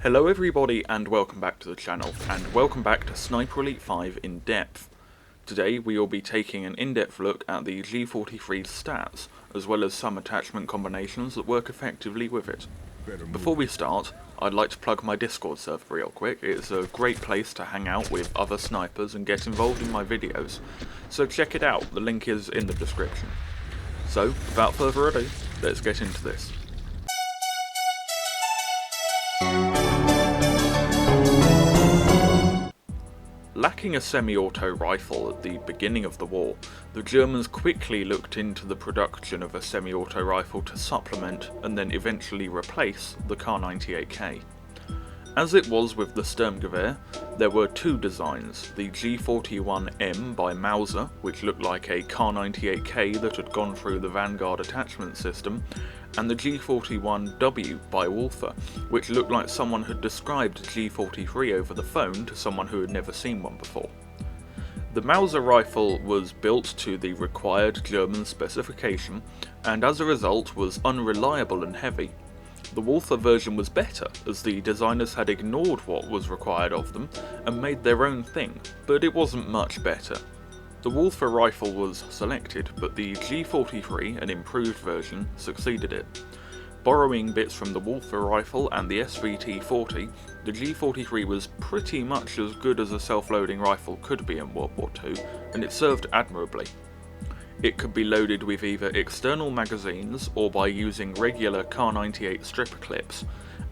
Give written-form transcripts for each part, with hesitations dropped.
Hello everybody and welcome back to the channel, and welcome back to Sniper Elite 5 in depth. Today we will be taking an in-depth look at the G43 stats, as well as some attachment combinations that work effectively with it. Before we start, I'd like to plug my Discord server real quick. It's a great place to hang out with other snipers and get involved in my videos, so check it out, the link is in the description. So, without further ado, let's get into this. Lacking a semi-auto rifle at the beginning of the war, the Germans quickly looked into the production of a semi-auto rifle to supplement and then eventually replace the Kar98K. As it was with the Sturmgewehr, there were two designs, the G41M by Mauser, which looked like a Kar98K that had gone through the Vanguard attachment system, and the G41W by Walther, which looked like someone had described G43 over the phone to someone who had never seen one before. The Mauser rifle was built to the required German specification, and as a result was unreliable and heavy. The Walther version was better, as the designers had ignored what was required of them and made their own thing, but it wasn't much better. The Walther rifle was selected, but the G43, an improved version, succeeded it. Borrowing bits from the Walther rifle and the SVT-40, the G43 was pretty much as good as a self-loading rifle could be in World War II, and it served admirably. It could be loaded with either external magazines or by using regular Kar98 stripper clips,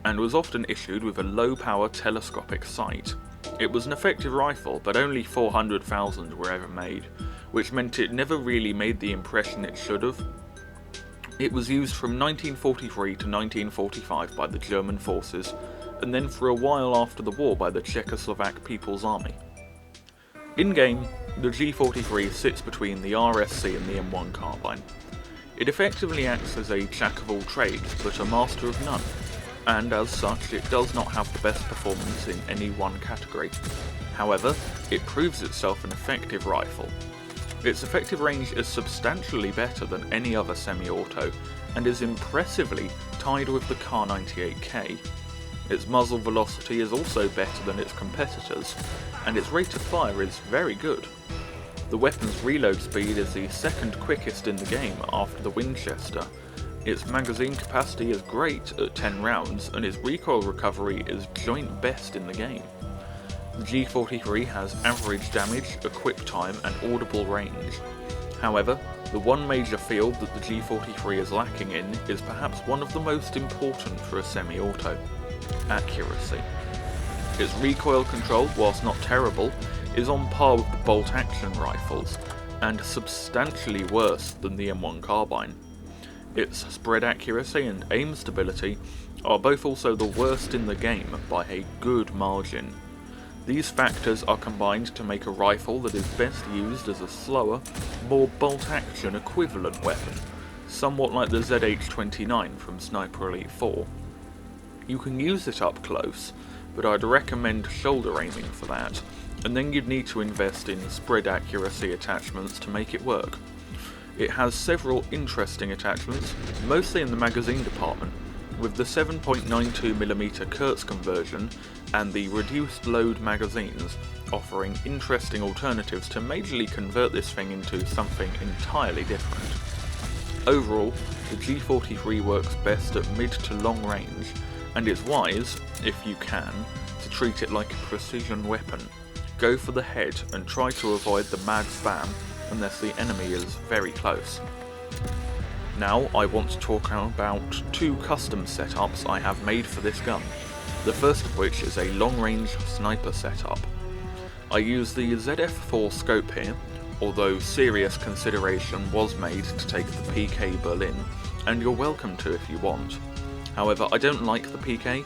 and was often issued with a low-power telescopic sight. It was an effective rifle, but only 400,000 were ever made, which meant it never really made the impression it should have. It was used from 1943 to 1945 by the German forces, and then for a while after the war by the Czechoslovak People's Army. In-game, the G43 sits between the RSC and the M1 carbine. It effectively acts as a jack of all trades, but a master of none, and as such it does not have the best performance in any one category. However, it proves itself an effective rifle. Its effective range is substantially better than any other semi-auto, and is impressively tied with the Kar98K. Its muzzle velocity is also better than its competitors, and its rate of fire is very good. The weapon's reload speed is the second quickest in the game after the Winchester. Its magazine capacity is great at 10 rounds, and its recoil recovery is joint best in the game. The G43 has average damage, equip time, and audible range. However, the one major field that the G43 is lacking in is perhaps one of the most important for a semi-auto: accuracy. Its recoil control, whilst not terrible, is on par with the bolt-action rifles, and substantially worse than the M1 carbine. Its spread accuracy and aim stability are both also the worst in the game by a good margin. These factors are combined to make a rifle that is best used as a slower, more bolt-action equivalent weapon, somewhat like the ZH-29 from Sniper Elite 4. You can use it up close, but I'd recommend shoulder aiming for that, and then you'd need to invest in spread accuracy attachments to make it work. It has several interesting attachments, mostly in the magazine department, with the 7.92mm Kurz conversion and the reduced load magazines, offering interesting alternatives to majorly convert this thing into something entirely different. Overall, the G43 works best at mid to long range, and it's wise, if you can, to treat it like a precision weapon. Go for the head and try to avoid the mag spam unless the enemy is very close. Now I want to talk about two custom setups I have made for this gun, the first of which is a long-range sniper setup. I use the ZF4 scope here, although serious consideration was made to take the PK Berlin, and you're welcome to if you want. However, I don't like the PK,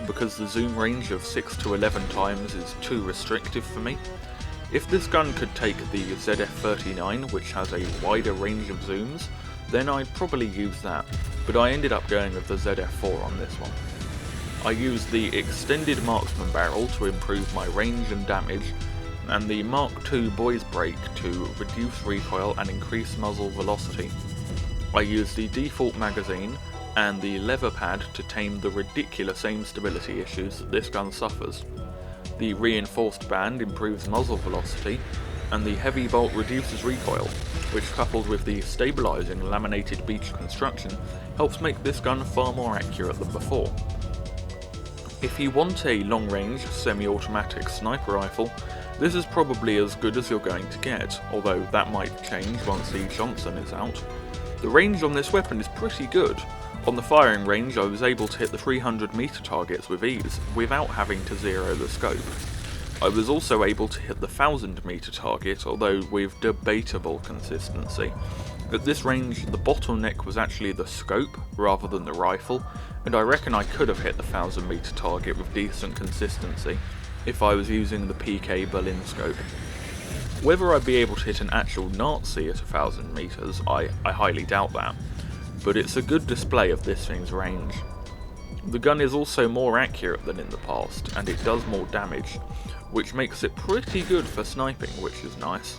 because the zoom range of 6 to 11 times is too restrictive for me. If this gun could take the ZF39, which has a wider range of zooms, then I'd probably use that, but I ended up going with the ZF4 on this one. I used the extended marksman barrel to improve my range and damage, and the Mark II boys brake to reduce recoil and increase muzzle velocity. I used the default magazine, and the lever pad to tame the ridiculous aim stability issues that this gun suffers. The reinforced band improves muzzle velocity, and the heavy bolt reduces recoil, which coupled with the stabilising laminated beach construction helps make this gun far more accurate than before. If you want a long-range semi-automatic sniper rifle, this is probably as good as you're going to get, although that might change once the Johnson is out. The range on this weapon is pretty good. On the firing range I was able to hit the 300 meter targets with ease, without having to zero the scope. I was also able to hit the 1000 meter target, although with debatable consistency. At this range, the bottleneck was actually the scope rather than the rifle, and I reckon I could have hit the 1000 meter target with decent consistency if I was using the PK Berlin scope. Whether I'd be able to hit an actual Nazi at 1000 meters, I highly doubt that, but it's a good display of this thing's range. The gun is also more accurate than in the past, and it does more damage, which makes it pretty good for sniping, which is nice.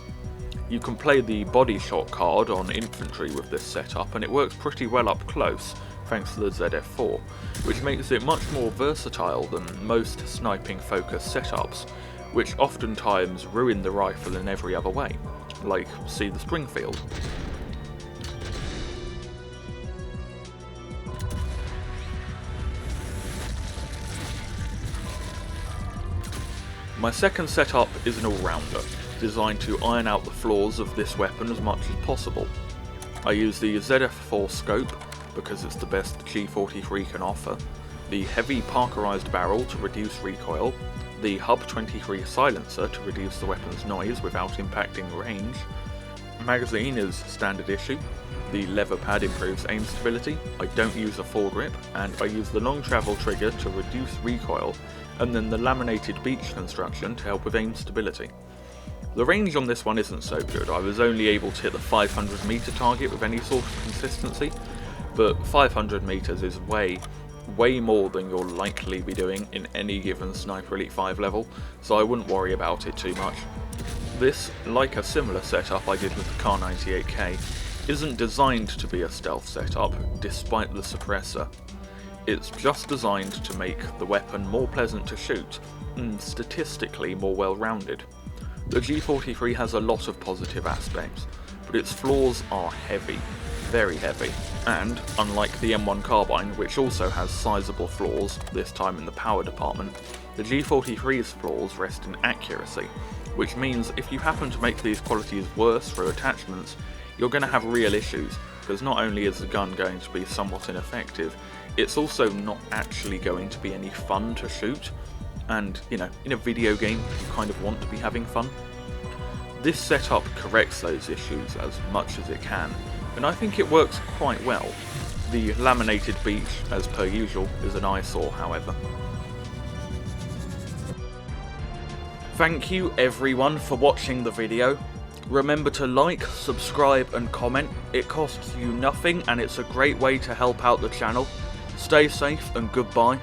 You can play the body shot card on infantry with this setup, and it works pretty well up close, thanks to the ZF4, which makes it much more versatile than most sniping focused setups, which oftentimes ruin the rifle in every other way, like see the Springfield. My second setup is an all-rounder, designed to iron out the flaws of this weapon as much as possible. I use the ZF4 scope, because it's the best G43 can offer, the heavy parkerized barrel to reduce recoil, the Hub 23 silencer to reduce the weapon's noise without impacting range. Magazine is standard issue, the lever pad improves aim stability, I don't use a foregrip, and I use the long travel trigger to reduce recoil, and then the laminated beach construction to help with aim stability. The range on this one isn't so good. I was only able to hit the 500 meter target with any sort of consistency, but 500 meters is way more than you'll likely be doing in any given Sniper Elite 5 level, so I wouldn't worry about it too much. This, like a similar setup I did with the Kar98K, isn't designed to be a stealth setup, despite the suppressor. It's just designed to make the weapon more pleasant to shoot, and statistically more well-rounded. The G43 has a lot of positive aspects, but its flaws are heavy, very heavy, and, unlike the M1 carbine, which also has sizable flaws, this time in the power department, the G43's flaws rest in accuracy, which means if you happen to make these qualities worse through attachments, you're going to have real issues, because not only is the gun going to be somewhat ineffective, it's also not actually going to be any fun to shoot, and, you know, in a video game you kind of want to be having fun. This setup corrects those issues as much as it can, and I think it works quite well. The laminated beach, as per usual, is an eyesore, however. Thank you everyone for watching the video. Remember to like, subscribe and comment. It costs you nothing and it's a great way to help out the channel. Stay safe and goodbye.